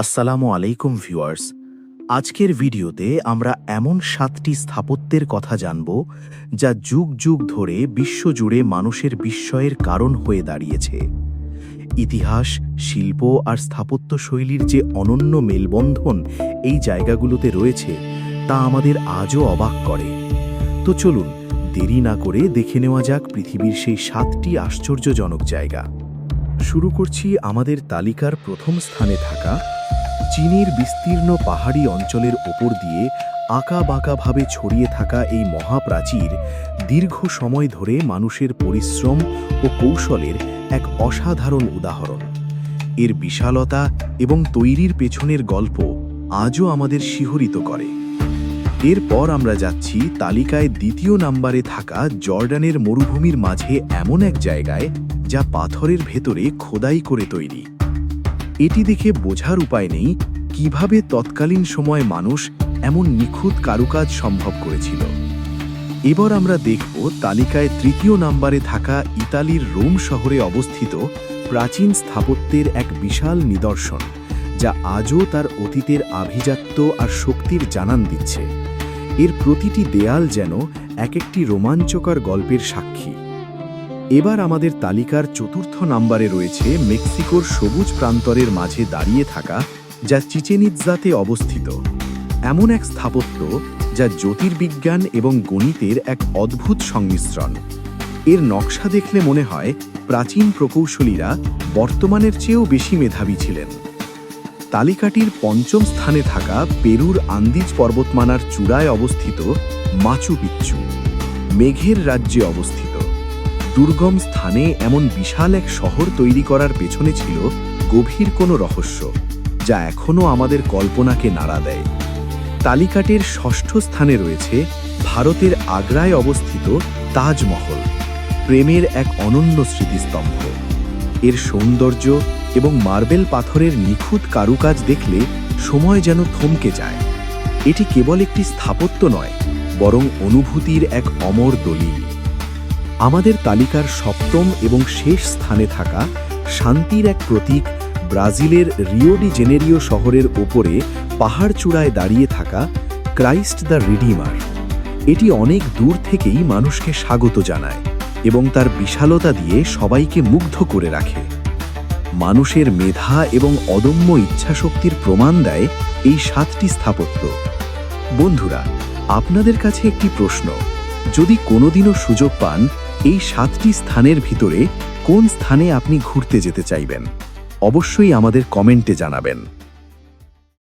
আসসালামু আলাইকুম ভিউয়ার্স। আজকের ভিডিওতে আমরা এমন 7টি স্থাপত্যের কথা জানব যা যুগ যুগ ধরে বিশ্বজুড়ে মানুষের বিস্ময়ের কারণ হয়ে দাঁড়িয়েছে। ইতিহাস, শিল্প আর স্থাপত্য শৈলীর যে অনন্য মেলবন্ধন এই জায়গাগুলোতে রয়েছে তা আমাদের আজও অবাক করে। তো চলুন দেরি না করে দেখে নেওয়া যাক পৃথিবীর সেই 7টি আশ্চর্যজনক জায়গা। শুরু করছি আমাদের তালিকার প্রথম স্থানে থাকা চীনের বিস্তীর্ণ পাহাড়ি অঞ্চলের ওপর দিয়ে আঁকাবাঁকাভাবে ছড়িয়ে থাকা এই মহাপ্রাচীর দীর্ঘ সময় ধরে মানুষের পরিশ্রম ও কৌশলের এক অসাধারণ উদাহরণ। এর বিশালতা এবং তৈরির পেছনের গল্প আজও আমাদের শিহরিত করে। এরপর আমরা যাচ্ছি তালিকায় দ্বিতীয় নম্বরে থাকা জর্ডানের মরুভূমির মাঝে এমন এক জায়গায় যা পাথরের ভেতরে খোদাই করে তৈরি। এটি দেখে বোঝার উপায় নেই কিভাবে তৎকালীন সময় মানুষ এমন নিখুঁত কারুকাজ সম্ভব করেছিল। এবার আমরা দেখব তালিকায় তৃতীয় নম্বরে থাকা ইতালির রোম শহরে অবস্থিত প্রাচীন স্থাপত্যের এক বিশাল নিদর্শন, যা আজও তার অতীতের আভিজাত্য আর শক্তির জানান দিচ্ছে। এর প্রতিটি দেয়াল যেন এক একটি রোমাঞ্চকর গল্পের সাক্ষী। এবার আমাদের তালিকার চতুর্থ নম্বরে রয়েছে মেক্সিকোর সবুজ প্রান্তরের মাঝে দাঁড়িয়ে থাকা যা চিচেন ইৎজাতে অবস্থিত এমন এক স্থাপত্য যা জ্যোতির্বিজ্ঞান এবং গণিতের এক অদ্ভুত সংমিশ্রণ। এর নকশা দেখলে মনে হয় প্রাচীন প্রকৌশলীরা বর্তমানের চেয়েও বেশি মেধাবী ছিলেন। তালিকাটির পঞ্চম স্থানে থাকা পেরুর আন্দিজ পর্বতমালার চূড়ায় অবস্থিত মাচু পিচ্চু, মেঘের রাজ্যে অবস্থিত। দুর্গম স্থানে এমন বিশাল এক শহর তৈরি করার পেছনে ছিল গভীর কোনো রহস্য, যা এখনও আমাদের কল্পনাকে নাড়া দেয়। তালিকাটির ষষ্ঠ স্থানে রয়েছে ভারতের আগ্রায় অবস্থিত তাজমহল, প্রেমের এক অনন্য স্মৃতিস্তম্ভ। এর সৌন্দর্য এবং মার্বেল পাথরের নিখুঁত কারুকাজ দেখলে সময় যেন থমকে যায়। এটি কেবল একটি স্থাপত্য নয়, বরং অনুভূতির এক অমর দলিল। আমাদের তালিকার সপ্তম এবং শেষ স্থানে থাকা শান্তির এক প্রতীক ব্রাজিলের রিও ডি জেনেরিও শহরের ওপরে পাহাড় চূড়ায় দাঁড়িয়ে থাকা ক্রাইস্ট দ্য রিডিমার। এটি অনেক দূর থেকেই মানুষকে স্বাগত জানায় এবং তার বিশালতা দিয়ে সবাইকে মুগ্ধ করে রাখে। মানুষের মেধা এবং অদম্য ইচ্ছাশক্তির প্রমাণ দেয় এই 7টি স্থাপত্য। বন্ধুরা, আপনাদের কাছে একটি প্রশ্ন, যদি কোনোদিনও সুযোগ পান এই 7টি স্থানের ভিতরে কোন স্থানে আপনি ঘুরতে যেতে চাইবেন? অবশ্যই আমাদের কমেন্টে জানাবেন।